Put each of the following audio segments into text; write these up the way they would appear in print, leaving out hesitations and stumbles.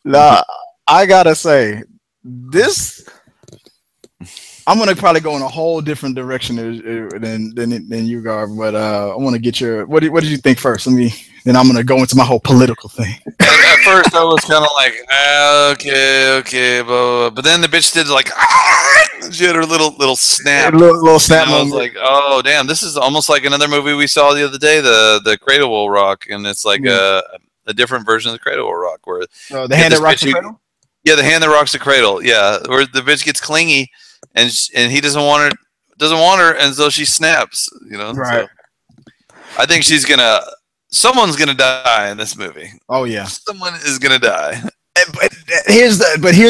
Now, I gotta say, this I'm gonna probably go in a whole different direction than you are, but I want to get your what did you think first? Let me. Then I'm gonna go into my whole political thing. At first, I was kind of like, okay, okay, blah, blah, blah. But then the bitch did like, she had her little A snap, little snap and I was moment. like, oh damn, this is almost like another movie we saw the other day, the Cradle Will Rock, and it's like Yeah. a different version of the Cradle Will Rock, where you The get hand that this rocks bitch the who, cradle. yeah, the hand that rocks the cradle, yeah, where the bitch gets clingy, and he doesn't want her, and so she snaps, Right. so I think someone's gonna die in this movie. Oh yeah. Someone is gonna die. But here's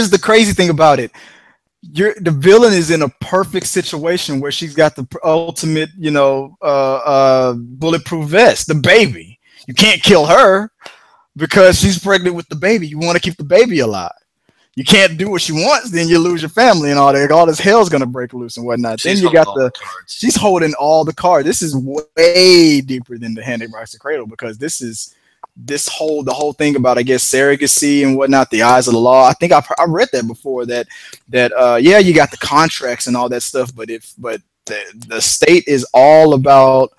the crazy thing about it. The villain is in a perfect situation where she's got the ultimate, bulletproof vest, the baby. You can't kill her because she's pregnant with the baby. You want to keep the baby alive. You can't do what she wants, then you lose your family and all that. All this hell's gonna break loose and whatnot. Then She's you holding got all the cards. she's holding all the cards. This is way deeper than the hand that rocks the cradle because the whole thing about I guess surrogacy and whatnot, the eyes of the law. I think I read that before that yeah, you got the contracts and all that stuff, but the state is all about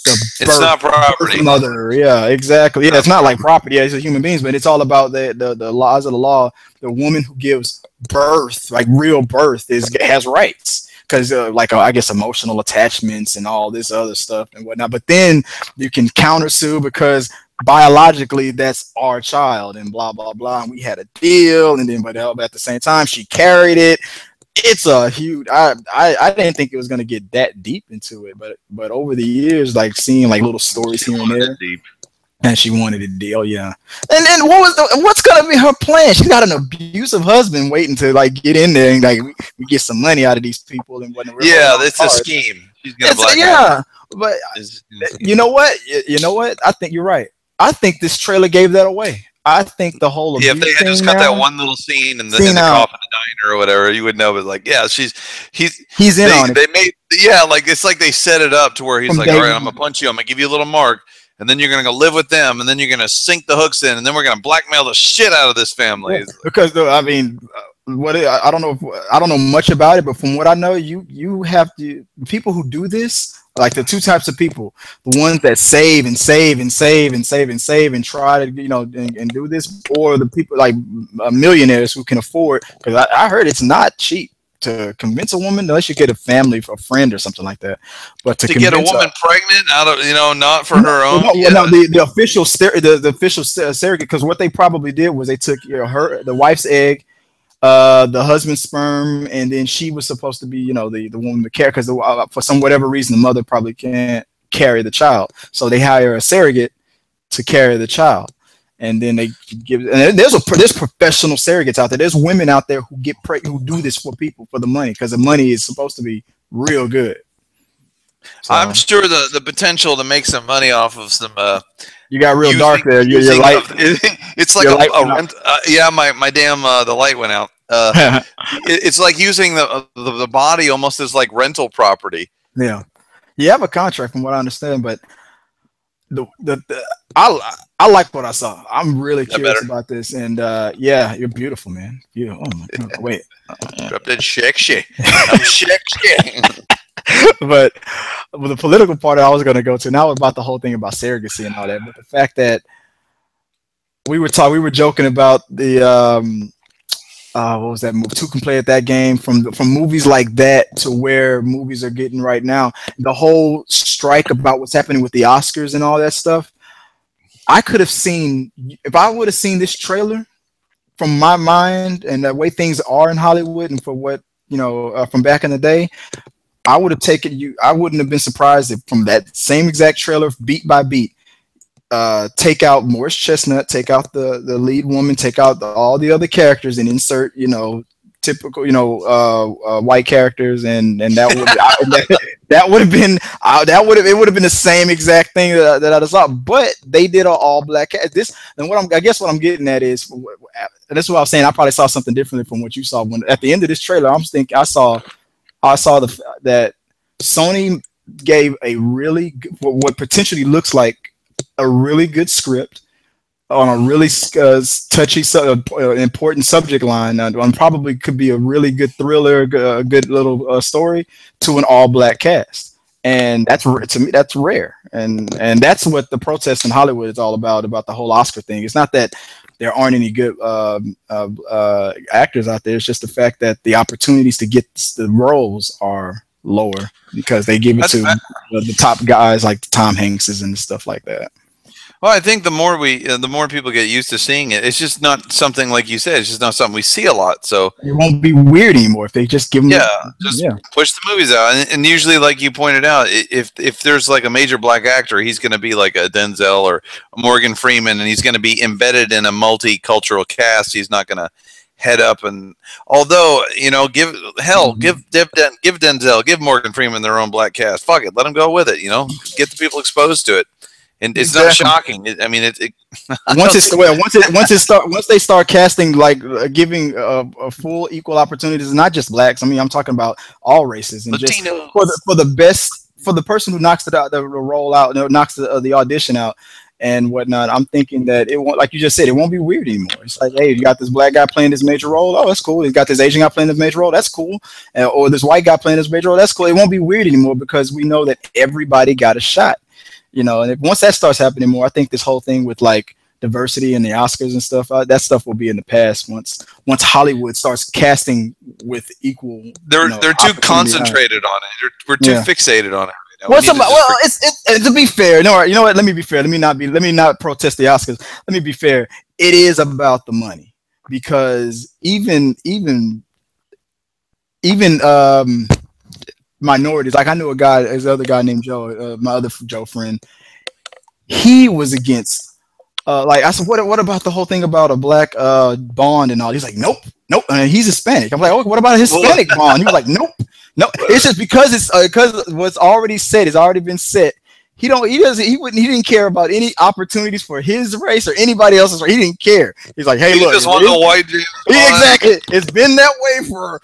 the It's not birth property. mother. Yeah, exactly. Yeah, it's not like property as a human beings, but it's all about the laws of the law. The woman who gives birth, like real birth, has rights because I guess emotional attachments and all this other stuff and whatnot. But then you can countersue because biologically that's our child and blah blah blah. And we had a deal, and then but at the same time she carried it. It's a huge. I didn't think it was gonna get that deep into it, but over the years, like seeing like little stories She here and wanted it there, deep. and she wanted a deal, yeah. And then what's gonna be her plan? She's got an abusive husband waiting to like get in there and like we get some money out of these people and whatnot. We're holding Yeah, all it's a cards. scheme. She's gonna blackmail. Yeah, but It's you know what? You know what? I think you're right. I think this trailer gave that away. I think the whole Yeah, if they abuse had just thing cut that now. one little scene in the See now, coffin diner or whatever, you would know. But like, yeah, he's he's in on it they made like it's like they set it up to where he's from like, all day right, I'm gonna one. punch you, I'm gonna give you a little mark, and then you're gonna go live with them, and then you're gonna sink the hooks in, and then we're gonna blackmail the shit out of this family. Yeah, because I mean, I don't know I don't know much about it, but from what I know, you have to people who do this like the two types of people: the ones that save and save and save and save and save and try to and do this, or the people like millionaires who can afford. Because I heard it's not cheap to convince a woman unless you get a family, a friend, or something like that. But to To get a convince woman pregnant out of not for no, her well, own, no, well, yeah, no, the official the official surrogate because what they probably did was they took the wife's egg, the husband's sperm, and then she was supposed to be the woman to carry because for some whatever reason the mother probably can't carry the child, so they hire a surrogate to carry the child, and then they give. And there's professional surrogates out there. There's women out there who get pregnant who do this for people for the money because the money is supposed to be real good. I'm So sure the potential to make some money off of some you got real dark using there. Your using light, of it's like your light a went rent. Yeah, my damn the light went out. out. It's like using the body almost as like rental property. Yeah, you have a contract from what I understand, but the I like what I saw. I'm really That curious better. about this, and yeah, you're beautiful, man. You oh my God, wait, Drop that shake. I'm shake. but with the political part I was going to go to now about the whole thing about surrogacy and all that, but the fact that we were joking about the what was that movie? Two can play at that game from movies like that to where movies are getting right now. The whole strike about what's happening with the Oscars and all that stuff. I could have seen if I would have seen this trailer from my mind and the way things are in Hollywood and for what from back in the day. I would have taken you. I wouldn't have been surprised if from that same exact trailer, beat by beat, take out Morris Chestnut, take out the lead woman, take out all the other characters, and insert typical white characters, and that would that would have been it would have been the same exact thing that I saw, but they did an all black cast. This and I guess what I'm getting at is that's what I was saying. I probably saw something differently from what you saw when at the end of this trailer. I'm thinking I saw that Sony gave a really what potentially looks like a really good script, on a really touchy, important subject line, on probably could be a really good thriller, a good little story, to an all-black cast. And to me, that's rare, and that's what the protest in Hollywood is all about the whole Oscar thing. It's not that there aren't any good actors out there. It's just the fact that the opportunities to get the roles are lower because they give it to the top guys like Tom Hankses and stuff like that. Well, I think the more people get used to seeing it, it's just not something like you said. It's just not something we see a lot. So it won't be weird anymore if they just give them. Push the movies out. And usually, like you pointed out, if there's like a major black actor, he's going to be like a Denzel or a Morgan Freeman, and he's going to be embedded in a multicultural cast. He's not going to head up. And although give Denzel, give Morgan Freeman their own black cast. Fuck it, let them go with it. Get the people exposed to it. And it's not shocking. Once they start casting, like giving a full equal opportunities, not just blacks. I mean, I'm talking about all races, and just for the person who knocks the role out, knocks the audition out and whatnot. I'm thinking that it won't, like you just said, it won't be weird anymore. It's like, hey, you got this black guy playing this major role. Oh, that's cool. He's got this Asian guy playing this major role. That's cool. Or this white guy playing this major role. That's cool. It won't be weird anymore because we know that everybody got a shot. And once that starts happening more, I think this whole thing with like diversity and the Oscars and stuff, that stuff will be in the past once Hollywood starts casting with equul. They're too concentrated on it. We're too fixated on it. To be fair, you know what? Let me be fair. Let me not protest the Oscars. Let me be fair. It is about the money because even minorities. Like I knew there's another guy named Joe, my other Joe friend. He was against, like I said, what about the whole thing about a black Bond and all? He's like, nope. And he's Hispanic. I'm like, oh, what about a Hispanic Bond? He was like, nope. It's just because what's already said has already been set. He didn't care about any opportunities for his race or anybody else's race. He didn't care. He's like, hey, he look, just wanted a white dude. Exactly. It's been that way for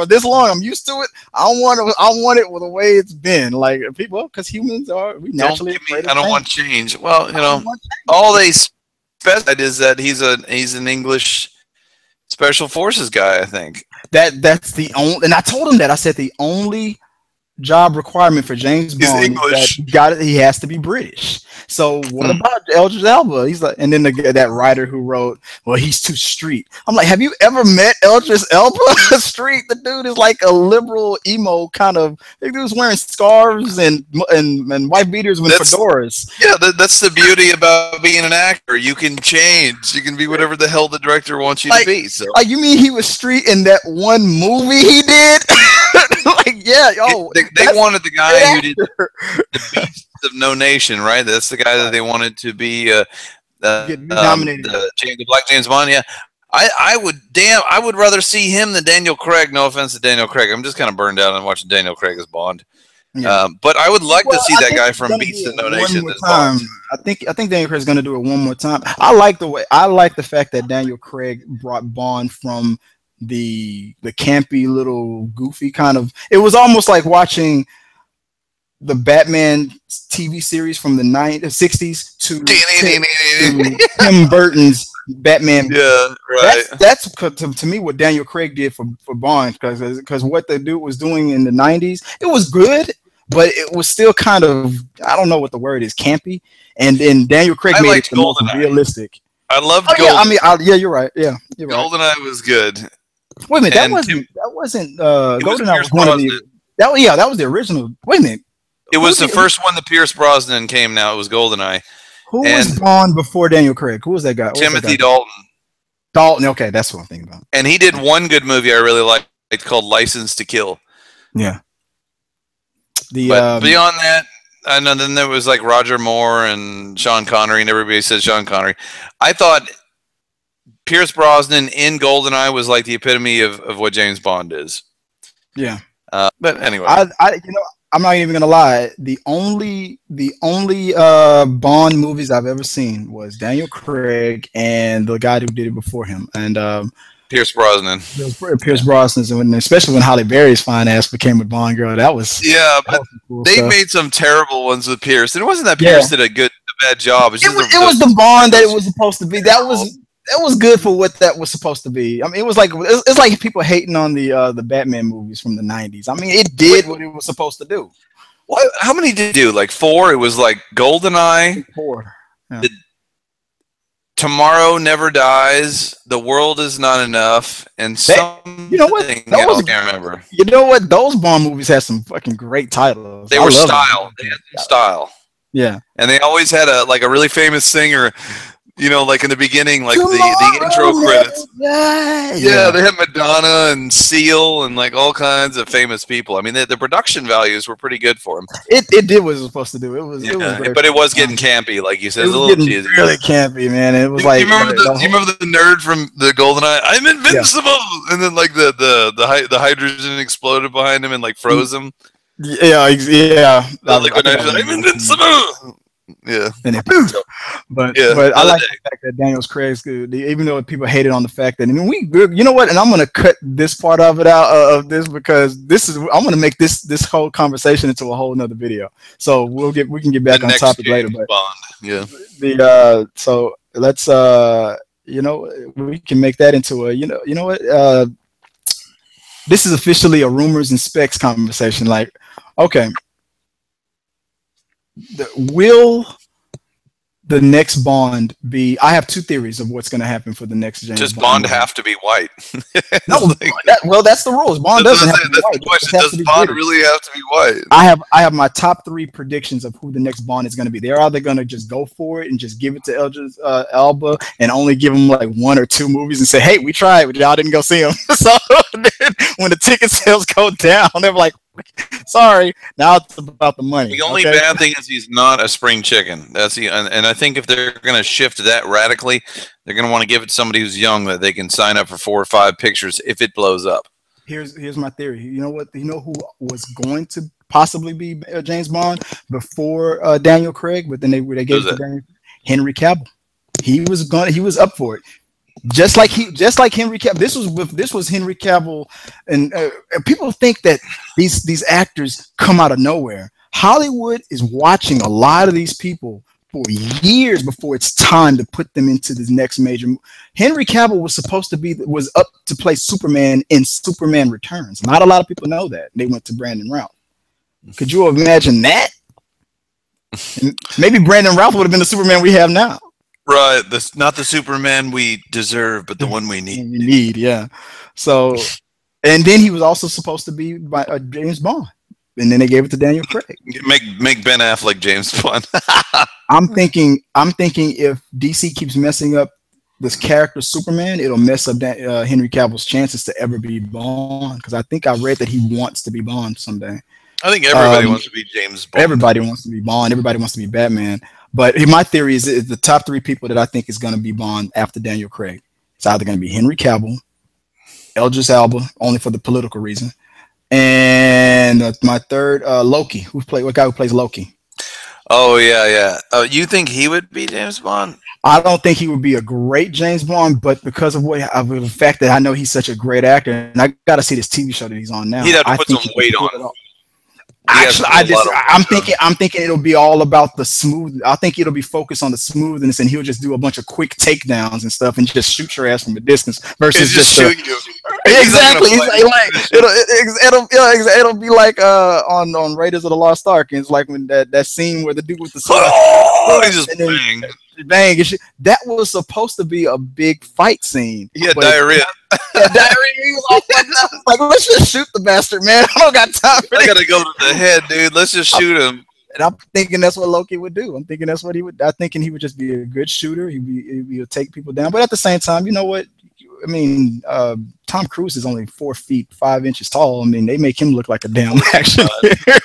this long. I'm used to it. I want it with the way it's been. Like people, because humans we naturally. I don't want change. Well, all they specified is that he's an English special forces guy. I think that's the only. And I told him that. I said the only job requirement for James Bond is that he has to be British. So what about Idris Elba? He's like, and then that writer who wrote, well, he's too street. I'm like, have you ever met Idris Elba? Street, the dude is like a liberal emo kind of. The dude's wearing scarves and wife beaters with fedoras. Yeah, that's the beauty about being an actor. You can change. You can be whatever the hell the director wants you to be. So, you mean he was street in that one movie he did? They wanted the guy who did the Beasts of No Nation, right? That's the guy that they wanted to be nominated. The Black James Bond. Yeah, I would rather see him than Daniel Craig. No offense to Daniel Craig, I'm just kind of burned out on watching Daniel Craig as Bond. Yeah. But I would like to see that guy from Beasts of No Nation as Bond. I think Daniel Craig's going to do it one more time. I like the fact that Daniel Craig brought Bond from the campy little goofy kind of. It was almost like watching the Batman TV series from the 60s to Tim Burton's Batman. Yeah, right. That's to me what Daniel Craig did for Bond, because what the dude was doing in the 90s, it was good, but it was still kind of, I don't know what the word is, campy. And then Daniel Craig made it the most realistic. I loved Goldeneye. You're right. Yeah, you're right. Goldeneye was good. Wait a minute, that wasn't Goldeneye was one of the. That was the original. Wait a minute. It was the first one that Pierce Brosnan came. Now it was Goldeneye. Who was Bond before Daniel Craig? Who was that guy? Timothy Dalton. Dalton. Okay, that's what I'm thinking about. And he did one good movie I really liked. It's called License to Kill. Yeah. But beyond that, I know. Then there was like Roger Moore and Sean Connery, and everybody says Sean Connery. I thought Pierce Brosnan in Goldeneye was like the epitome of what James Bond is. Yeah. But anyway, I'm not even gonna lie. The only Bond movies I've ever seen was Daniel Craig and the guy who did it before him, and Pierce Brosnan. Pierce Brosnan, and especially when Halle Berry's fine ass became a Bond girl, that was but they made some terrible ones with Pierce. And it wasn't that Pierce did a a bad job. It's It just was the Bond that it was supposed to be. That was good for what that was supposed to be. I mean, it's like people hating on the Batman movies from the '90s. I mean, it did what it was supposed to do. What? How many did it do? Like 4? It was like GoldenEye. 4. Yeah. Tomorrow Never Dies, The World Is Not Enough, and something you know what? else I can't remember. You know what? Those Bond movies had some fucking great titles. They were style. They had some style. Yeah. And they always had a really famous singer, you know, like in the beginning, like the intro credits. Yeah, they had Madonna and Seal and like all kinds of famous people. I mean, the production values were pretty good for them. It did what it was supposed to do. It was great, but it was getting campy, like you said. It was a little getting cheesy. really campy, man. It was you remember the nerd from the GoldenEye? I'm invincible, and then like the hydrogen exploded behind him and like froze him. Yeah. Like when I'm invincible. Yeah, but I like the fact that Daniel Craig's good, even though people hated on the fact that, and you know what, and I'm gonna cut this part of it out of this because I'm gonna make this whole conversation into a whole nother video. So we can get back on topic later. But Bond. So let's we can make that into a you know what this is officially a rumors and specs conversation. Like, okay. Will the next Bond be? I have 2 theories of what's going to happen for the next James Bond. Does Bond have to be white? No, that's the rules. Bond doesn't have to be white. Question. Does Bond really have to be white? I have my top 3 predictions of who the next Bond is going to be. They're either going to just go for it and just give it to Idris Elba and only give him like 1 or 2 movies and say, "Hey, we tried, but y'all didn't go see him." So then when the ticket sales go down, they're like, "Sorry, now it's about the money." The only bad thing is he's not a spring chicken. That's and I think if they're going to shift that radically, they're going to want to give it to somebody who's young that they can sign up for 4 or 5 pictures if it blows up. Here's my theory. You know what? You know who was going to possibly be James Bond before Daniel Craig, but then they gave it to Daniel? Henry Cavill. He was up for it. Just like Henry Cavill. This was Henry Cavill, and people think that these actors come out of nowhere. Hollywood is watching a lot of these people for years before it's time to put them into this next major. Henry Cavill was up to play Superman in Superman Returns. Not a lot of people know that. They went to Brandon Routh. Could you imagine that? And maybe Brandon Routh would have been the Superman we have now. Right, not the Superman we deserve, but the one we need. Yeah. So, and then he was also supposed to be by James Bond, and then they gave it to Daniel Craig. Make Ben Affleck James Bond. I'm thinking if DC keeps messing up this character Superman, it'll mess up Henry Cavill's chances to ever be Bond. Because I think I read that he wants to be Bond someday. I think everybody wants to be James Bond. Everybody wants to be Bond. Everybody wants to be Batman. But my theory is the top 3 people that I think is going to be Bond after Daniel Craig. It's either going to be Henry Cavill, Idris Elba, only for the political reason, and my third, Loki. What guy who plays Loki? Oh yeah. Oh, you think he would be James Bond? I don't think he would be a great James Bond, but because of the fact that I know he's such a great actor, and I got to see this TV show that he's on now. He'd have to put some weight on it. Actually, I'm thinking it'll be all about the smooth. I think it'll be focused on the smoothness, and he'll just do a bunch of quick takedowns and stuff, and just shoot your ass from a distance versus just shoot you. Exactly. It'll be like on Raiders of the Lost Ark. And it's like when that scene where the dude with the sword, he just bang. That was supposed to be a big fight scene. He had diarrhea. He was all fucked up. Like, let's just shoot the bastard, man. I don't got time for I gotta go to the head, dude. Let's just shoot him. And I'm thinking that's what Loki would do. I'm thinking that's what he would. I'm thinking he would just be a good shooter. He would take people down. But at the same time, you know what? I mean, Tom Cruise is only 4 feet 5 inches tall. I mean, they make him look like a damn action hero.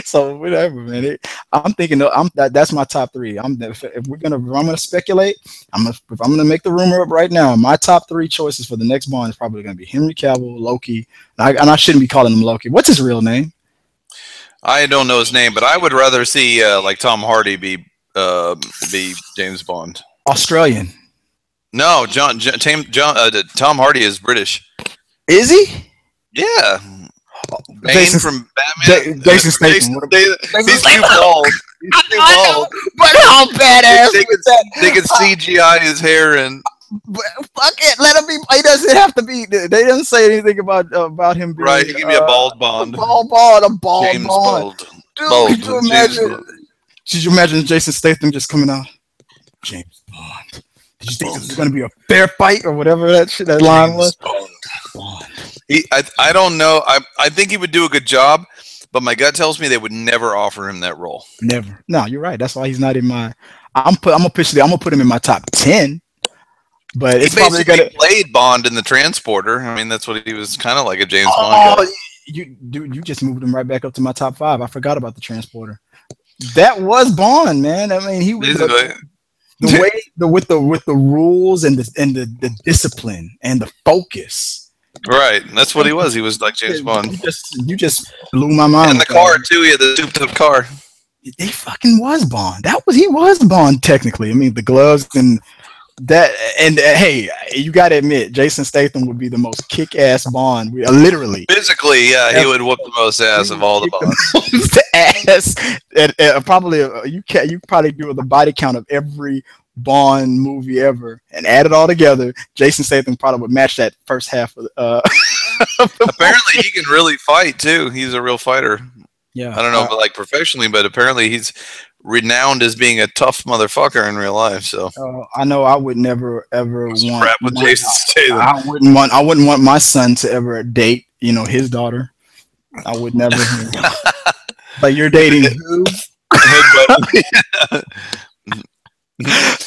So whatever, man. I'm thinking that's my top 3. If I'm gonna speculate, if I'm gonna make the rumor up right now, my top 3 choices for the next Bond is probably gonna be Henry Cavill, Loki, and I shouldn't be calling him Loki. What's his real name? I don't know his name, but I would rather see like Tom Hardy be James Bond. Australian. No, Tom Hardy is British. Is he? Yeah. Bane from Batman. Jason Statham. He's too bald. He's too I bald. know, but how badass was that? They could CGI his hair and. But fuck it, let him be. He doesn't have to be. They didn't say anything about him being Right, he can be a bald Bond. a bald James Bond. Bald. Dude, Bald. could you imagine? Could you imagine Jason Statham just coming out? James Bond. Did you think this was going to be a fair fight or whatever that line was? Bond. I don't know. I think he would do a good job, but my gut tells me they would never offer him that role. Never. No, you're right. That's why he's not in my. I'm gonna put him in my top 10. But it's he basically played Bond in the Transporter. I mean, that's what he was kind of like, a James Bond guy. You just moved him right back up to my top 5. I forgot about the Transporter. That was Bond, man. I mean, he was the way with the rules and the discipline and the focus. Right, that's what he was. He was like James Bond. You just blew my mind. And the car too. He had the souped-up car. He fucking was Bond. He was Bond technically. I mean, the gloves and. That and hey, you gotta admit, Jason Statham would be the most kick-ass Bond. Literally, physically, yeah, he would whoop the most ass of all the Bonds. Ass, and probably you probably do the body count of every Bond movie ever, and add it all together. Jason Statham probably would match that first half of. Apparently, he can really fight too. He's a real fighter. Yeah, I don't know, but like professionally, but apparently he's renowned as being a tough motherfucker in real life. So I know I would never ever want. With Jason Statham. I wouldn't want my son to ever date his daughter. I would never. But you're dating who?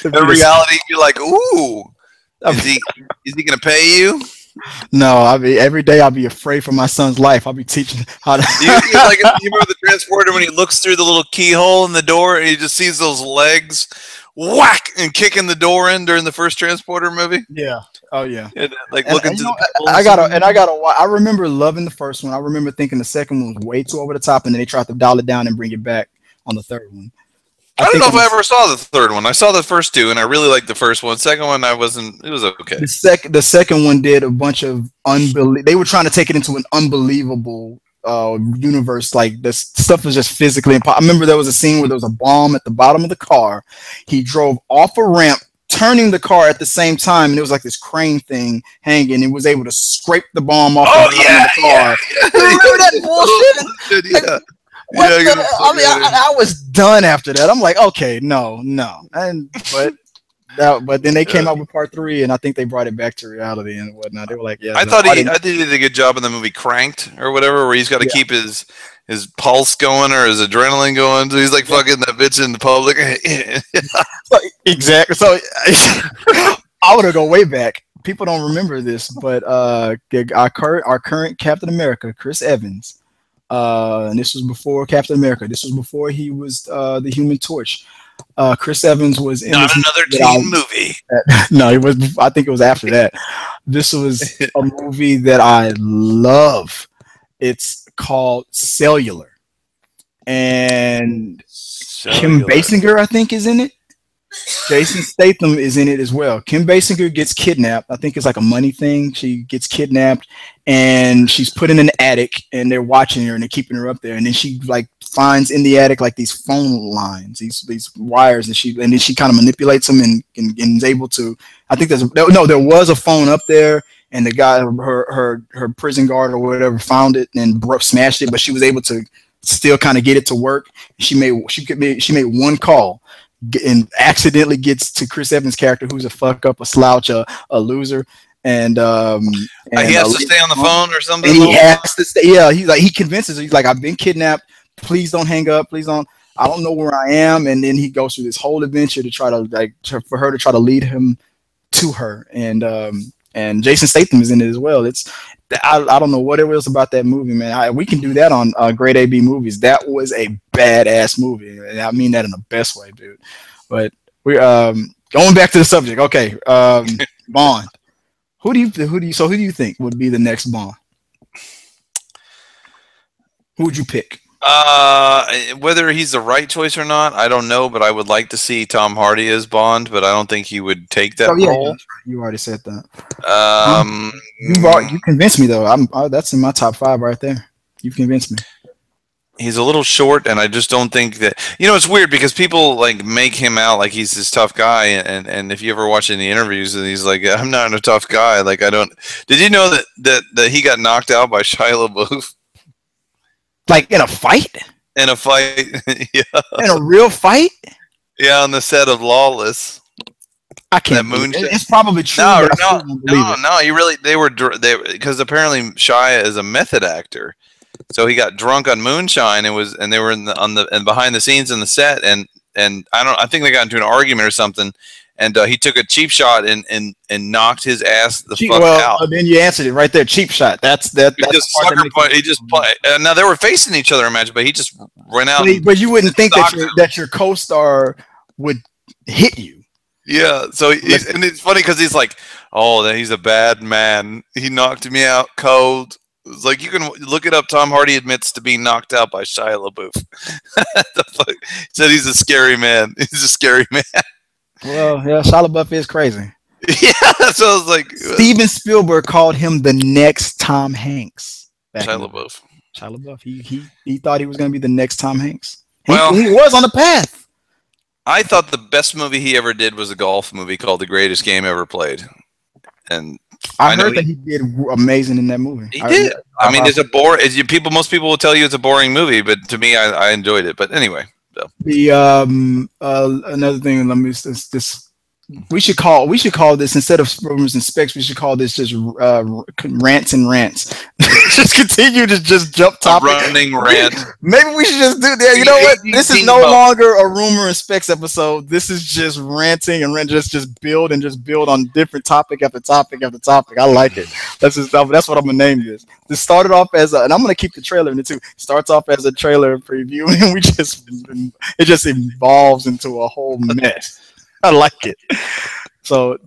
In reality, you're like, ooh, is he gonna pay you? No, every day I'll be afraid for my son's life. I'll be teaching how to. you remember the Transporter when he looks through the little keyhole in the door and he just sees those legs whack and kicking the door in during the first Transporter movie? Yeah. Oh yeah. And, like looking to I remember loving the first one. I remember thinking the second one was way too over the top, and then they tried to dial it down and bring it back on the third one. I don't know if I ever saw the third one. I saw the first two, and I really liked the first one. Second one, I wasn't. It was okay. The second one did a bunch of They were trying to take it into an unbelievable universe. Like this stuff was just physically impossible. I remember there was a scene where there was a bomb at the bottom of the car. He drove off a ramp, turning the car at the same time, and it was like this crane thing hanging, and was able to scrape the bomb off the bottom of the car. You remember that bullshit? Yeah. I was done after that. I'm like, okay, no, but then they came out with part 3, and I think they brought it back to reality and whatnot. They were like, yeah. I thought he did a good job in the movie Cranked or whatever, where he's got to keep his pulse going or his adrenaline going. So he's like fucking that bitch in the public. Exactly. So I want to go way back. People don't remember this, but our current Captain America, Chris Evans. And this was before Captain America. This was before he was the Human Torch. Chris Evans was in not another teen movie. No, it was. I think it was after that. This was a movie that I love. It's called Cellular, and Kim Basinger, I think, is in it. Jason Statham is in it as well. Kim Basinger gets kidnapped. I think it's like a money thing. She gets kidnapped and she's put in an attic, and they're watching her and they're keeping her up there. And then she like finds in the attic like these phone lines, these wires, and then she kind of manipulates them and is able to. I think there was a phone up there, and the guy, her prison guard or whatever, found it and smashed it, but she was able to still kind of get it to work. She made one call and accidentally gets to Chris Evans' character, who's a fuck up, a slouch, a loser, and he has to stay on the phone or something. And he has to stay. Yeah, he convinces her. He's like, I've been kidnapped. Please don't hang up. Please don't. I don't know where I am. And then he goes through this whole adventure to try to for her to try to lead him to her. And Jason Statham is in it as well. I don't know what it was about that movie, man. We can do that on Great AB Movies. That was a badass movie, and I mean that in the best way, dude. But we're going back to the subject. Okay, Bond. Who do you think would be the next Bond? Who would you pick? Whether he's the right choice or not, I don't know, but I would like to see Tom Hardy as Bond, but I don't think he would take that role. Right. You already said that. You convinced me though. That's in my top 5 right there. You convinced me. he's a little short, and I just don't think that, it's weird because people like make him out like he's this tough guy, and if you ever watch any interviews, and he's like, I'm not a tough guy. Like, I don't. Did you know that he got knocked out by Shia LaBeouf Like in a fight? in a fight? Yeah, In a real fight? yeah, on the set of Lawless. I can't. It's probably true. No. Because apparently Shia is a method actor. So he got drunk on moonshine and they were and behind the scenes in the set, and I think they got into an argument or something, and he took a cheap shot and knocked his ass the fuck out. Well, then you answered it right there. Cheap shot. Now they were facing each other in a match, but he just ran out. But you wouldn't think that your co-star would hit you. Yeah. So and it's funny because he's like, oh, he's a bad man. He knocked me out cold. It's like, you can look it up. Tom Hardy admits to being knocked out by Shia LaBeouf. He said he's a scary man. He's a scary man. Well, yeah, Shia LaBeouf is crazy. Yeah, so I was like, Steven Spielberg called him the next Tom Hanks. Shia LaBeouf. Shia LaBeouf. He thought he was going to be the next Tom Hanks. He was on the path. I thought the best movie he ever did was a golf movie called The Greatest Game Ever Played, and I heard that he did amazing in that movie. He did. I mean, most people will tell you it's a boring movie, but to me, I enjoyed it. But anyway, so. The another thing. Let me just we should call this, instead of rumors and specs, we should call this just rants and rants. Just continue to just jump topic. Running rant. Maybe we should just do that. You know what? This is no longer a rumor and specs episode. This is just ranting and just build on different topic after topic after topic. I like it. That's what I'm gonna name this. This started off as and I'm gonna keep the trailer in it too. Starts off as a trailer preview, and it just evolves into a whole mess. I like it. So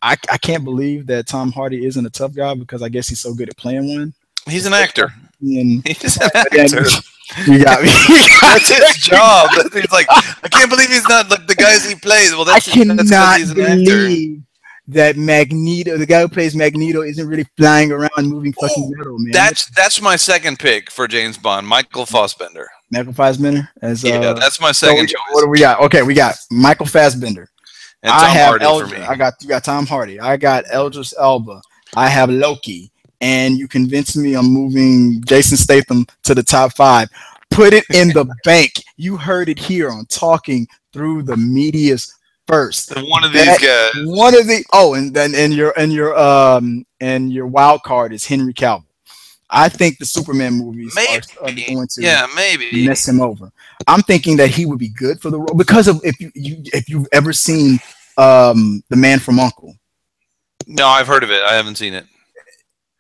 I can't believe that Tom Hardy isn't a tough guy, because I guess he's so good at playing one. He's an actor. He's an actor. You got me. That's his job. He's like, I can't believe he's not like the guys he plays. Well, that's because he's an actor. That Magneto, the guy who plays Magneto, isn't really flying around moving fucking metal, man. That's my second pick for James Bond, Michael Fassbender. Michael Fassbender? Yeah, that's my second choice. What do we got? Okay, we got Michael Fassbender. And Tom Hardy for me. You got Tom Hardy. I got Idris Elba. I have Loki. And you convinced me I'm moving Jason Statham to the top 5. Put it in the bank. You heard it here on Talking Through the Media's first. One of these guys. One of the and your wild card is Henry Cavill. I think the Superman movies are going to mess him over. I'm thinking that he would be good for the role because of if you've ever seen The Man from U.N.C.L.E. No, I've heard of it. I haven't seen it.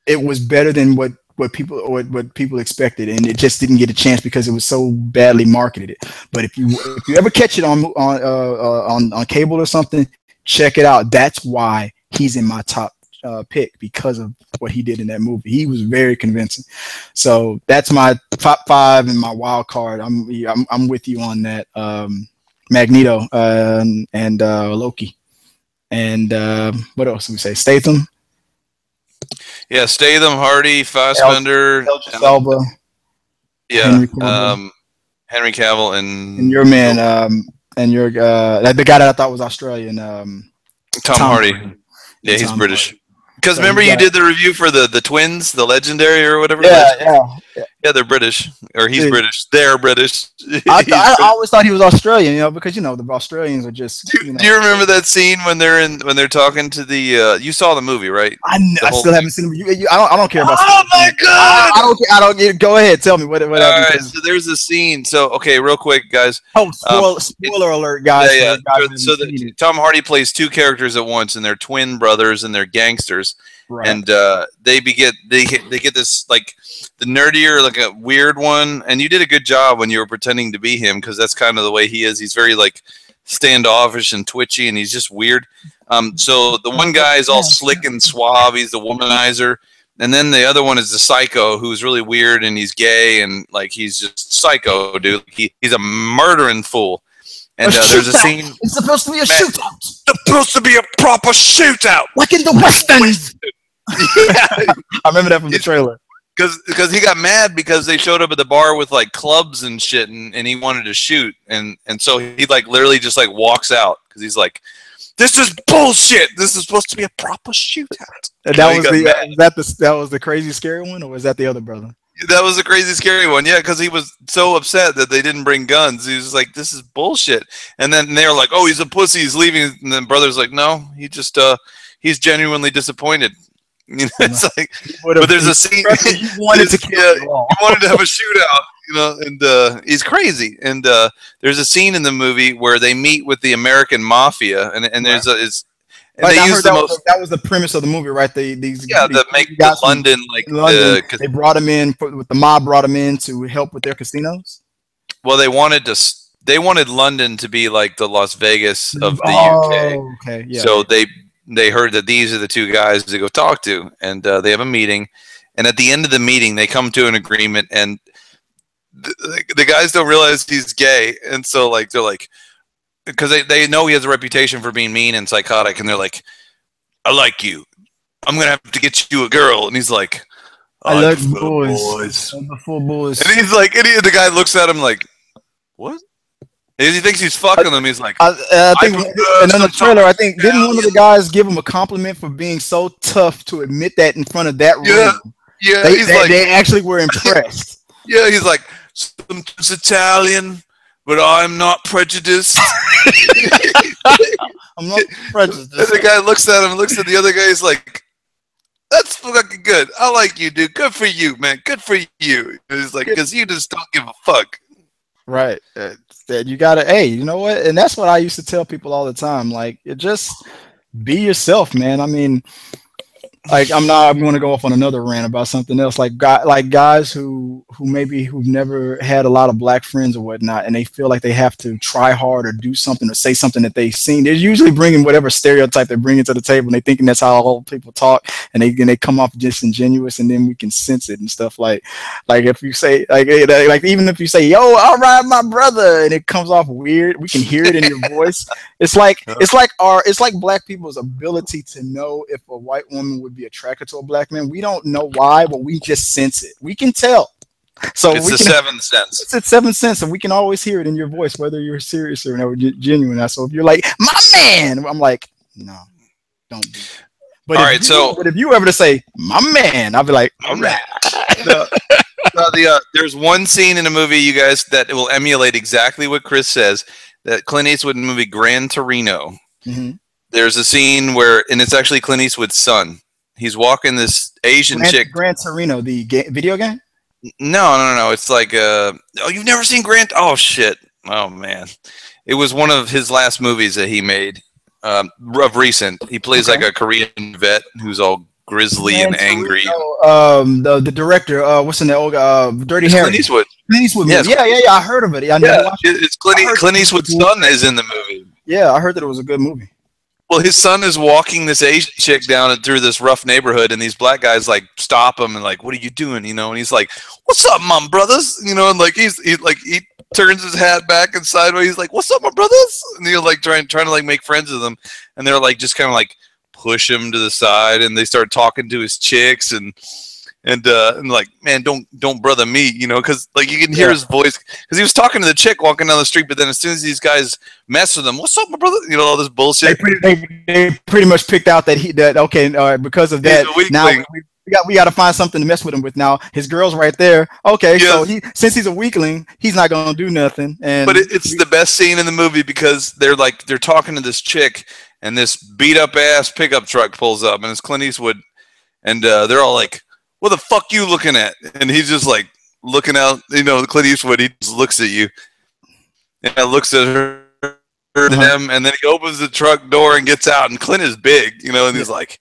It was better than what people expected, and it just didn't get a chance because it was so badly marketed. But if you ever catch it on cable or something, check it out. That's why he's in my top pick, because of what he did in that movie. He was very convincing. So that's my top 5 and my wild card. I'm with you on that. Magneto and Loki, and what else did we say? Statham. Yeah, Statham, Hardy, Fassbender, Elba. Yeah, Henry Cavill, and your man, and your the guy that I thought was Australian, Tom Hardy. Yeah, he's British. Because remember, you did the review for the twins, the legendary or whatever. Yeah, they're British, or he's British. They're British. I always thought he was Australian, because the Australians are just. Do you remember that scene when they're talking to the? You saw the movie, right? I still haven't seen it. I don't care about. Oh my god! I don't get. Go ahead, tell me what happened. All right, so there's a scene. So okay, real quick, guys. Oh, spoiler alert, guys! Yeah. So Tom Hardy plays 2 characters at once, and they're twin brothers, and they're gangsters. Right. And they get this, like, the nerdier, like a weird one, and you did a good job when you were pretending to be him, because that's kind of the way he is. He's very like standoffish and twitchy, and he's just weird. So the one guy is all slick and suave. He's the womanizer, and then the other one is the psycho, who's really weird, and he's gay, and like he's just psycho, dude. He's a murdering fool. And there's a scene. It's supposed to be a shootout. It's supposed to be a proper shootout, like in the Westerns. Yeah. I remember that from the trailer. because he got mad because they showed up at the bar with like clubs and shit, and he wanted to shoot, and so he like literally just like walks out because he's like, this is bullshit. This is supposed to be a proper shootout. And that was that was the crazy scary one, or was that the other brother? That was a crazy scary one, yeah, because he was so upset that they didn't bring guns. He was like, this is bullshit. And then they were like, oh, he's a pussy, he's leaving. And then brother's like, no, he just he's genuinely disappointed. You know, it's like, but there's a scene. He wanted to kill he wanted to have a shootout, you know, and he's crazy. And there's a scene in the movie where they meet with the American mafia, and there's and they use that was the premise of the movie, right? They make London like they brought him in with the mob, brought him in to help with their casinos. Well, they wanted London to be like the Las Vegas of the UK. Okay, yeah. So they heard that these are the two guys to go talk to, and they have a meeting. And at the end of the meeting, they come to an agreement, and the guys don't realize he's gay, and so like they're like, because they know he has a reputation for being mean and psychotic, and they're like, I like you. I'm going to have to get you a girl. And he's like, I like boys. Boys. And he's like, the guy looks at him like, what? And he thinks he's fucking him. He's like, I think, and in the trailer, I think, didn't one of the guys give him a compliment for being so tough to admit that in front of that room? Yeah. They actually were impressed. Yeah, he's like, sometimes Italian, but I'm not prejudiced. I'm not prejudiced. And the guy looks at him, looks at the other guy. He's like, "That's fucking good. I like you, dude. Good for you, man. Good for you." And he's like, "Because you just don't give a fuck." Right. You gotta. Hey, you know what? And that's what I used to tell people all the time. Like, just be yourself, man. I mean, like I'm going to go off on another rant about something else. Like guys who've never had a lot of black friends or whatnot, and they feel like they have to try hard or do something or say something that they've seen. They're usually bringing whatever stereotype they're bringing to the table, and they thinking that's how all people talk, and they come off disingenuous, and then we can sense it and stuff. Like if you say like even if you say, "Yo, all right, my brother," and it comes off weird, we can hear it in your voice. It's like black people's ability to know if a white woman would be attracted to a black man. We don't know why, but we just sense it. We can tell. So it's the seventh sense. It's a seventh sense, and we can always hear it in your voice, whether you're serious or genuine. So if you're like, "My man," I'm like, "No, don't do that." But but if you ever to say, "My man," I'll be like, "All right." There's one scene in the movie, you guys, that will emulate exactly what Chris says. That Clint Eastwood in the movie Gran Torino. Mm-hmm. There's a scene where, and it's actually Clint Eastwood's son. He's walking this Asian chick. Gran Torino, the video game? No. It's like, oh, you've never seen Oh, shit. Oh, man. It was one of his last movies that he made of recent. He plays like a Korean vet who's all grizzly and angry. The director, what's in the Dirty Harry? Clint Eastwood. Clint Eastwood. Yes. Yeah. I heard of it. It's Clint Eastwood's son is in the movie. Yeah, I heard that it was a good movie. Well, his son is walking this Asian chick down and through this rough neighborhood, and these black guys like stop him and like, "What are you doing?" You know, and he's like, "What's up, mom, brothers?" You know, and like he turns his hat back and sideways. He's like, "What's up, my brothers?" And they're like trying to like make friends with him, and they're like just kind of like push him to the side, and they start talking to his chicks and like, "Man, don't brother me," you know, because like you can hear his voice, because he was talking to the chick walking down the street, but then as soon as these guys mess with him, "What's up, my brother?" You know, all this bullshit. They pretty much picked out that because of that now we got to find something to mess with him with. Now his girl's right there. Okay, so since he's a weakling, he's not gonna do nothing. But it's the best scene in the movie because they're talking to this chick, and this beat up ass pickup truck pulls up, and it's Clint Eastwood, and they're all like, "What the fuck you looking at?" And he's just like looking out, you know, Clint Eastwood, he just looks at you and looks at her to them, and then he opens the truck door and gets out, and Clint is big, you know, and he's like,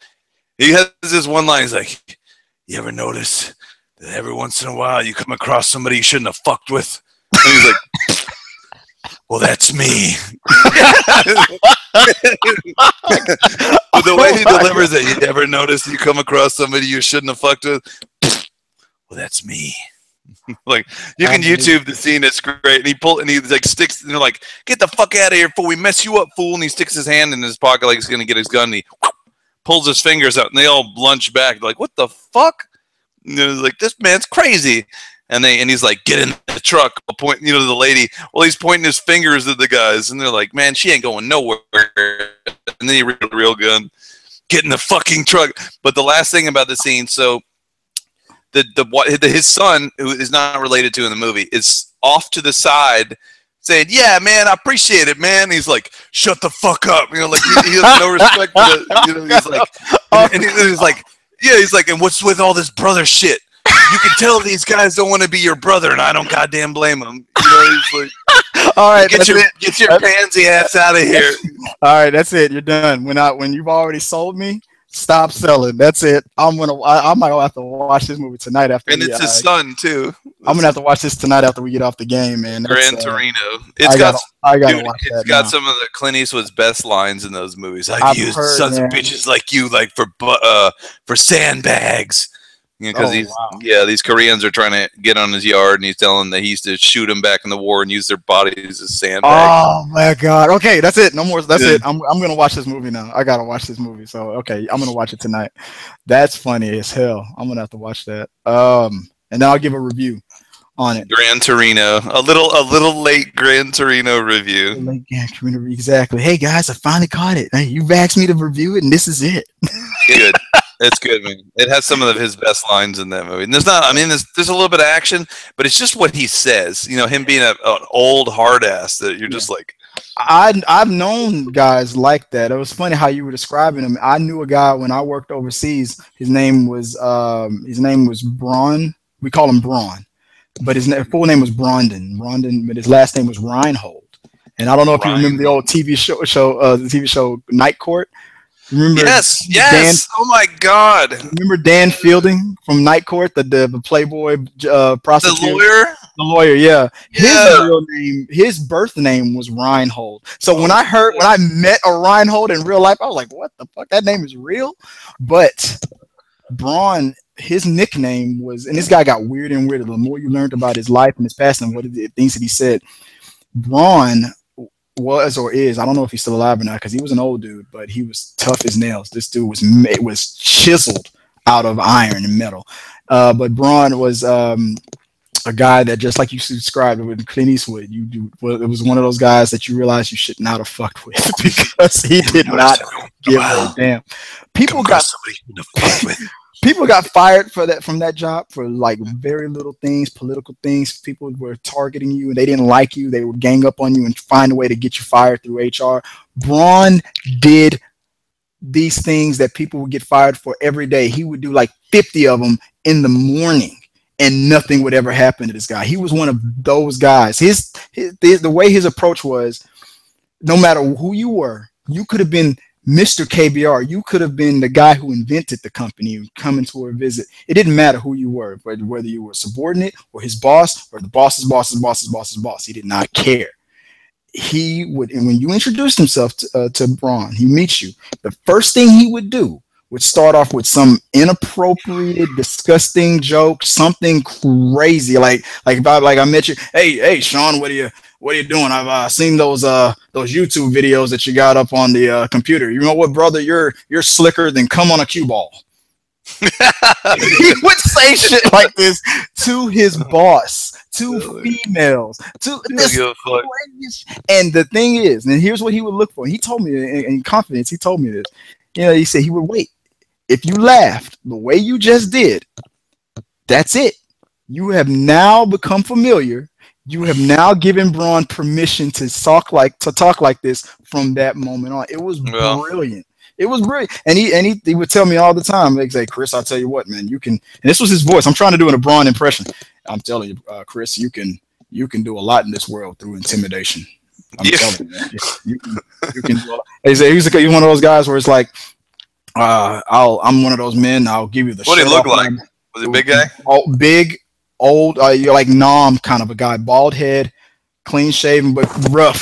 he has this one line, he's like, "You ever notice that every once in a while you come across somebody you shouldn't have fucked with?" And he's like, "Well, that's me." But the way he delivers it, "You ever notice you come across somebody you shouldn't have fucked with?" "Well, that's me." Like, you can YouTube the scene. It's great. And he like sticks, and they're like, "Get the fuck out of here before we mess you up, fool." And he sticks his hand in his pocket like he's gonna get his gun, and he pulls his fingers out, and they all lunge back like, "What the fuck?" You know, like, this man's crazy. And he's like, get in the truck. I'll point, to the lady. Well, he's pointing his fingers at the guys, and they're like, man, she ain't going nowhere. And then he read the real gun. Get in the fucking truck. But the last thing about the scene, so his son, who is not related to in the movie, is off to the side saying, yeah, man, I appreciate it, man. He's like, shut the fuck up. Like, he has no respect for the, he's like, and he's like, yeah, he's like, and what's with all this brother shit? You can tell these guys don't want to be your brother, and I don't goddamn blame them. He's like, all right, get your pansy ass out of here. All right, that's it. You're done. When you've already sold me, stop selling. That's it. I might have to watch this movie tonight after. And it's his son too. I'm gonna have to watch this tonight after we get off the game, man. Gran Torino. I gotta watch that. It's got some of the Clint Eastwood's best lines in those movies. I've used sons of bitches like you, like for sandbags. Because these Koreans are trying to get on his yard, and he's telling them that he used to shoot them back in the war and use their bodies as sandbags. Oh my god! Okay, that's it. No more. That's it. I'm gonna watch this movie now. I gotta watch this movie. So okay, I'm gonna watch it tonight. That's funny as hell. I'm gonna have to watch that. And then I'll give a review on it. Gran Torino, a little late Gran Torino review. Late Gran Torino, exactly. Hey guys, I finally caught it. You've asked me to review it, and this is it. Good. It's good, man. It has some of his best lines in that movie. And there's a little bit of action, but it's just what he says. Him being an old hard ass that you're just like. I've known guys like that. It was funny how you were describing him. I knew a guy when I worked overseas. His name was Braun. We call him Braun, but his full name was Brondon, but his last name was Reinhold. And I don't know if you remember the old TV show Night Court. Remember? Yes. Dan, oh my God! Remember Dan Fielding from Night Court, the Playboy prostitute, the lawyer. Yeah. His real name, his birth name was Reinhold. So when I met a Reinhold in real life, I was like, "What the fuck? That name is real?" But Braun, his nickname was, and this guy got weirder and weirder. The more you learned about his life and his past and what things that he said, Braun was or is, I don't know if he's still alive or not because he was an old dude, but he was tough as nails. This dude was chiseled out of iron and metal. But Braun was a guy that, just like you described with Clint Eastwood, it was one of those guys that you realize you should not have fucked with because he did not give a damn. People got fired from that job for like very little things, political things. People were targeting you and they didn't like you. They would gang up on you and find a way to get you fired through HR. Braun did these things that people would get fired for every day. He would do like 50 of them in the morning and nothing would ever happen to this guy. He was one of those guys. The way his approach was, no matter who you were, you could have been Mr. KBR, you could have been the guy who invented the company coming to a visit. It didn't matter who you were, whether you were a subordinate or his boss or the boss's boss. He did not care. He would, and when you introduced himself to Braun, he meets you. The first thing he would do would start off with some inappropriate, disgusting joke, something crazy, like I met you. Hey, Sean, what are you doing? I've seen those YouTube videos that you got up on the computer. You know what, brother? You're slicker than come on a cue ball. He would say shit like this to his boss, to females, to this. And the thing is, and here's what he would look for. He told me in confidence. He told me this. He said he would wait. If you laughed the way you just did, that's it. You have now become familiar. You have now given Braun permission to talk like this from that moment on. It was brilliant. It was brilliant. And he would tell me all the time, he'd say, Chris, I'll tell you what, man, you can, and this was his voice. I'm trying to do a Braun impression. I'm telling you, Chris, you can do a lot in this world through intimidation. I'm telling you, man. You can do a lot. He's one of those guys where it's like, I'm one of those men. I'll give you the. What did he look like? Was he a big guy? Oh, big, old. You're like Nom kind of a guy, bald head, clean shaven, but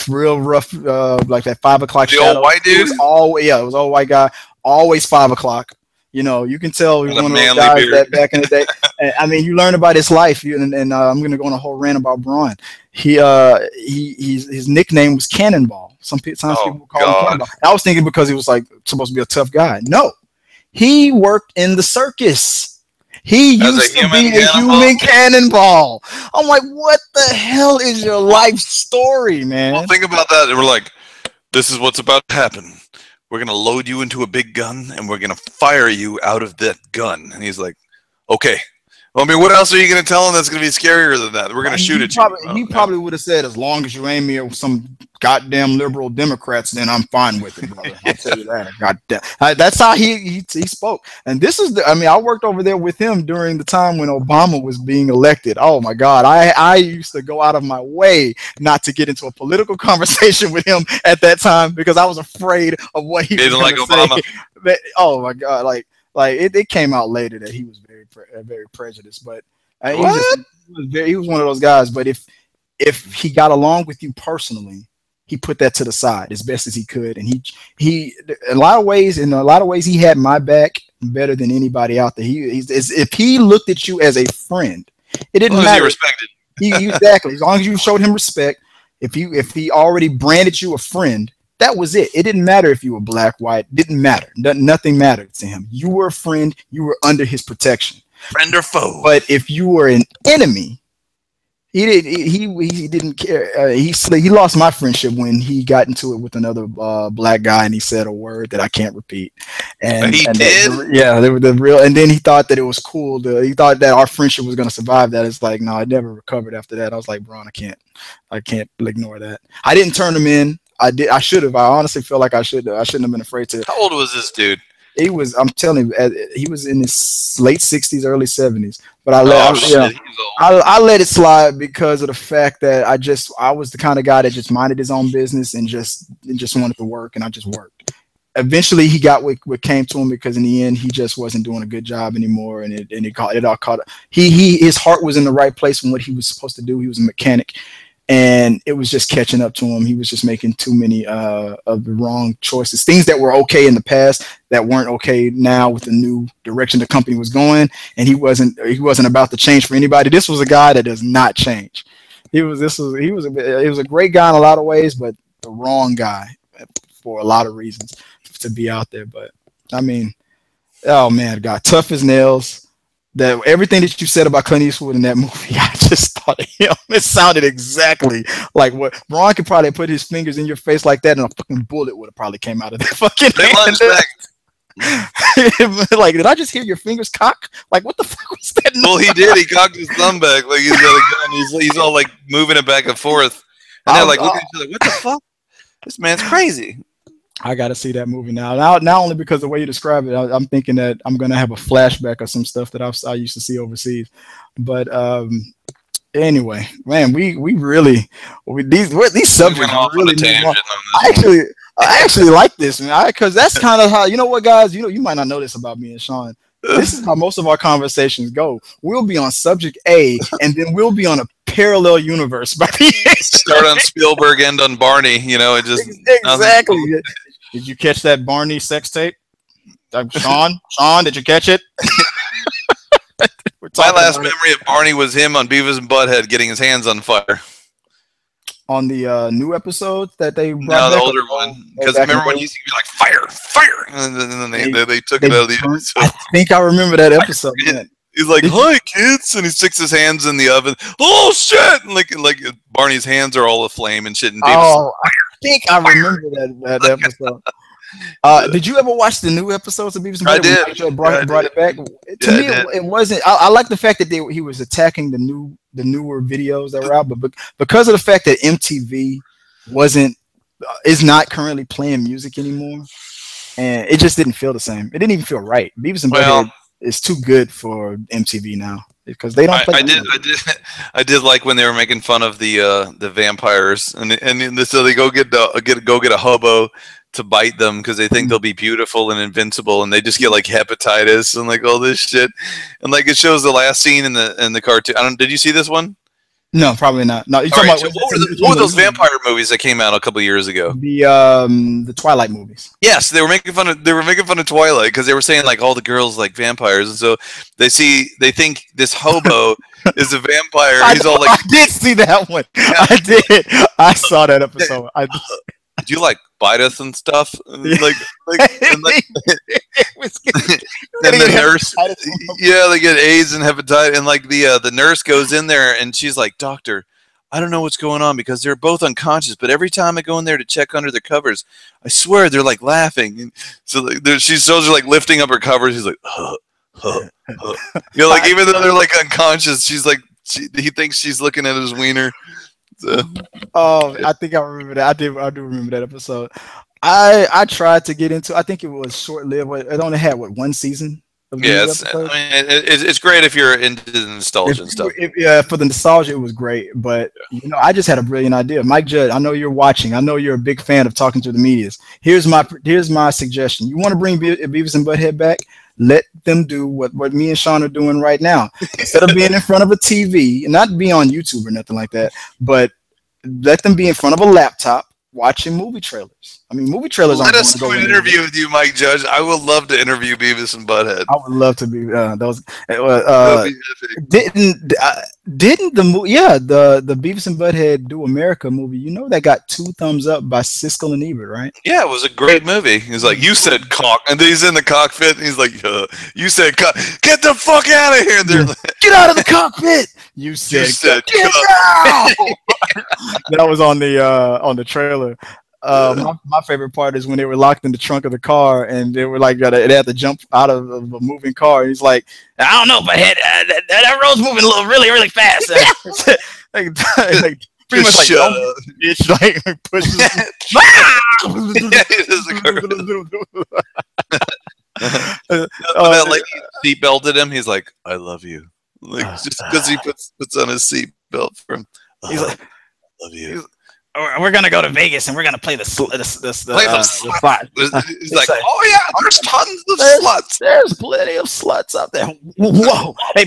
real rough. Like that 5 o'clock. The shadow. Old white dude. It was all white guy. Always 5 o'clock. You can tell he's one of those guys that back in the day. I mean, you learn about his life, and I'm going to go on a whole rant about Braun. His nickname was Cannonball. Sometimes people call him Cannonball. I was thinking because he was like supposed to be a tough guy. No, he worked in the circus. He As used a to human be a cannonball. human cannonball. I'm like, what the hell is your life story, man? Well, think about that. We're like, this is what's about to happen. We're gonna load you into a big gun, and we're gonna fire you out of that gun. And he's like, okay. Well, I mean, what else are you gonna tell him that's gonna be scarier than that? We're gonna shoot at you. He probably would have said, as long as you aim me at some goddamn liberal Democrats, then I'm fine with it, brother. I'll tell you that. Goddamn. That's how he spoke. And this is I mean, I worked over there with him during the time when Obama was being elected. Oh my God. I used to go out of my way not to get into a political conversation with him at that time because I was afraid of what he was going to say. Obama. Oh my God. Like it came out later that he was very prejudiced, but he was one of those guys. But if he got along with you personally, he put that to the side as best as he could, and he in a lot of ways he had my back better than anybody out there. If he looked at you as a friend, it didn't matter. He respected. Exactly, as long as you showed him respect. If he already branded you a friend, that was it. It didn't matter if you were black, white. Didn't matter. Nothing mattered to him. You were a friend. You were under his protection. Friend or foe. But if you were an enemy, he didn't care. He lost my friendship when he got into it with another black guy, and he said a word that I can't repeat. And he did. They were the real. And then he thought that it was cool. He thought that our friendship was going to survive that. It's like, no, I never recovered after that. I was like, Bron, I can't ignore that. I didn't turn him in. I should have. I honestly feel like I shouldn't have been afraid to. How old was this dude? I'm telling you, he was in his late 60s, early 70s. But I let it slide because of the fact that I was the kind of guy that just minded his own business and just wanted to work, and I just worked. Eventually, he got what came to him because in the end, he just wasn't doing a good job anymore, and it all caught. His heart was in the right place when what he was supposed to do. He was a mechanic. And it was just catching up to him. He was just making too many of the wrong choices. Things that were okay in the past that weren't okay now with the new direction the company was going. And he wasn't about to change for anybody. This was a guy that does not change. He was a great guy in a lot of ways, but the wrong guy for a lot of reasons to be out there. But I mean, oh man, God, tough as nails. That everything that you said about Clint Eastwood in that movie, I just thought of him. It sounded exactly like what Ron could probably put his fingers in your face like that, and a fucking bullet would have probably came out of that fucking hand. Like, did I just hear your fingers cock? Like, what the fuck was that? Well, he did. He cocked his thumb back like he's got a gun. He's all like moving it back and forth, and they're like looking at each other. What the fuck? This man's crazy. I got to see that movie now. Not only because of the way you describe it, I'm thinking that I'm going to have a flashback of some stuff that I used to see overseas. But anyway, man, these subjects really. I actually like this, man, because that's kind of how, you know what, guys, you might not know this about me and Sean. This is how most of our conversations go. We'll be on subject A, and then we'll be on a parallel universe by the end. Start on Spielberg, end on Barney. It just exactly. Did you catch that Barney sex tape? Sean, did you catch it? My last memory of Barney was him on Beavis and Butthead getting his hands on fire. On the new episodes that they brought back? No, the older one. Because remember when he used to be like, fire! And then they took it out of the episode. I think I remember that episode. He's like, hi, kids! And he sticks his hands in the oven. Oh, shit! And like Barney's hands are all aflame and shit. And I think I remember that episode. Did you ever watch the new episodes of Beavis and Butthead? I did. Brought it back. To me, it wasn't. I like the fact that he was attacking the newer videos that were out, but because of the fact that MTV is not currently playing music anymore, and it just didn't feel the same. It didn't even feel right. Beavis and Butthead is too good for MTV now because they don't play. I did like when they were making fun of the vampires, and so they go get a hobo to bite them because they think they'll be beautiful and invincible, and they just get like hepatitis and like all this shit, and like it shows the last scene in the cartoon. Did you see this one? No, probably not. No, what were those vampire movies that came out a couple years ago? The Twilight movies. Yes, they were making fun of Twilight because they were saying like all the girls like vampires, and so they think this hobo is a vampire. He's all like, I did see that one. Yeah. I did. I saw that episode. Do you like bite us and stuff? It was And the nurse, yeah, they get AIDS and hepatitis, and like the nurse goes in there and she's like, "Doctor, I don't know what's going on because they're both unconscious, but every time I go in there to check under the covers, I swear they're like laughing." And so like, she's like lifting up her covers. She's like, huh, huh, huh. You know, like even though they're like unconscious, she's like, he thinks she's looking at his wiener. So. Oh, I think I remember that. I do remember that episode. I tried to get into. I think it was short lived. It only had one season. Yeah, I mean, it's great if you're into the nostalgia and stuff. Yeah, for the nostalgia, it was great. But you know, I just had a brilliant idea. Mike Judd, I know you're watching. I know you're a big fan of talking to the medias. Here's my suggestion. You want to bring Beavis and Butthead back? Let them do what me and Sean are doing right now. Instead of being in front of a TV, and not be on YouTube or nothing like that, but let them be in front of a laptop watching movie trailers. I mean, movie trailers. Let us do an interview with you, Mike Judge. I would love to interview Beavis and Butthead. I would love to be those. Didn't the movie? Yeah, the Beavis and Butthead Do America movie. You know that got 2 thumbs up by Siskel and Ebert, right? Yeah, it was a great movie. He's like, "You said cock," and then he's in the cockpit, and he's like, "You said cock. Get the fuck out of here!" And they're like, "Get out of the cockpit." You said get out. That was on the trailer. My favorite part is when they were locked in the trunk of the car and they were like, they had to jump out of a moving car. He's like, "I don't know, but that road's moving really, really fast." like pretty much like, it's like pushes. That lady seatbelted him. He's like, "I love you," like just because he puts on his seatbelt for him. He's like, "I love you." We're gonna go to Vegas and we're gonna play the slot. He's like, "Oh yeah, there's tons of sluts. There's plenty of sluts out there." Whoa, hey,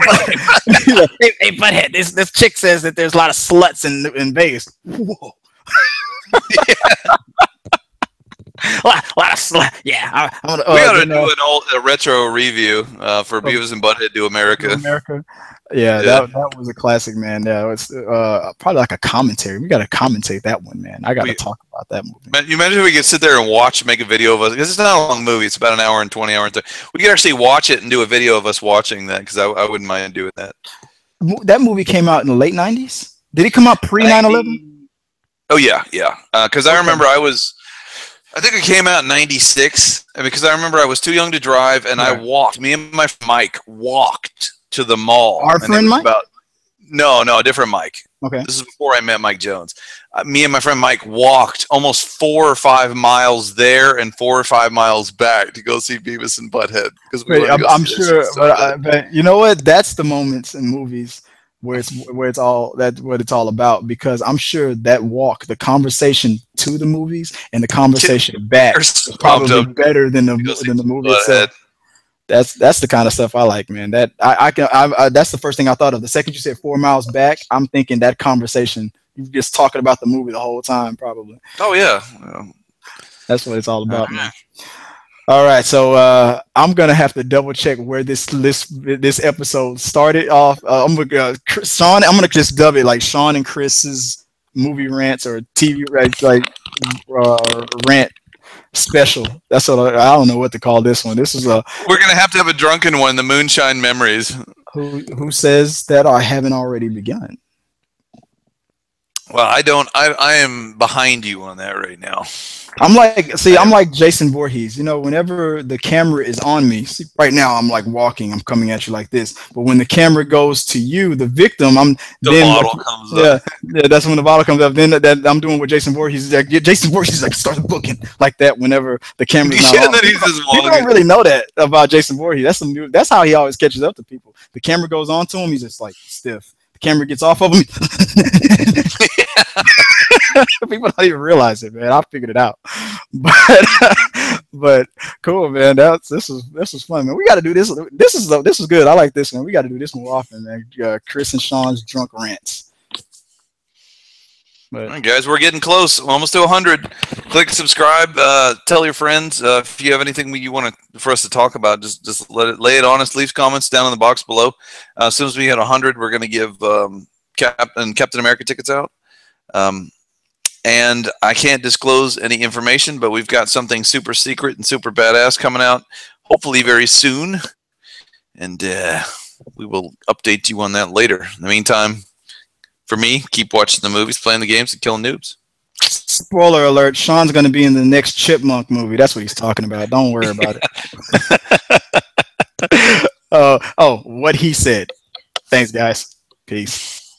butthead, this chick says that there's a lot of sluts in Vegas. Whoa. A lot of sluts. Yeah, we ought to do a retro review for Beavis and Butthead Do America. Yeah, that was a classic, man. Yeah, it's probably like a commentary. We got to commentate that one, man. I got to talk about that movie. You imagine if we could sit there and make a video of us, because it's not a long movie. It's about an hour and 20 hours. We could actually watch it and do a video of us watching that, because I wouldn't mind doing that. That movie came out in the late 90s? Did it come out pre 9/11? Oh, yeah. Because I remember I think it came out in 96, because I remember I was too young to drive, and I walked. Me and my friend Mike walked to the mall. Our friend Mike? No, a different Mike. Okay. This is before I met Mike Jones. Me and my friend Mike walked almost 4 or 5 miles there and 4 or 5 miles back to go see Beavis and Butthead. I'm sure, but you know what? That's the moments in movies where it's all about, because I'm sure that walk, the conversation to the movies and the conversation back is probably better than the movie itself. That's the kind of stuff I like, man. That I that's the first thing I thought of. The second you said 4 miles back, I'm thinking that conversation. You're just talking about the movie the whole time, probably. Oh yeah. That's what it's all about, man. All right, so I'm gonna have to double check where this episode started off. I'm gonna Sean. I'm gonna just dub it like Sean and Chris's movie rants or TV rant special. That's what I don't know what to call this one. This is we're gonna have to have a drunken one. The Moonshine Memories. Who says that I haven't already begun? Well, I don't. I am behind you on that right now. I'm like Jason Voorhees. You know, whenever the camera is on me, see, right now I'm like walking. I'm coming at you like this. But when the camera goes to you, the victim, the bottle comes up. Yeah, that's when the bottle comes up. Then I'm doing what Jason Voorhees is like. Jason Voorhees is like, start booking like that whenever the camera's not on. Then he's just people don't really know that about Jason Voorhees. That's how he always catches up to people. The camera goes on to him, he's just like stiff. The camera gets off of him. People don't even realize it, man. I figured it out, but cool, man. This was fun, man. We got to do this. This is good. I like this one. We got to do this more often, man. Chris and Sean's drunk rants. But all right, guys, we're getting close. We're almost to 100. Click subscribe. Tell your friends if you have anything you want for us to talk about. Just lay it on us. Leave comments down in the box below. As soon as we hit 100, we're going to give Captain America tickets out. And I can't disclose any information, but we've got something super secret and super badass coming out, hopefully very soon. and we will update you on that later. In the meantime, for me, keep watching the movies, playing the games, and killing noobs. Spoiler alert, Sean's going to be in the next Chipmunk movie. That's what he's talking about. Don't worry about it. Oh, what he said. Thanks, guys. Peace.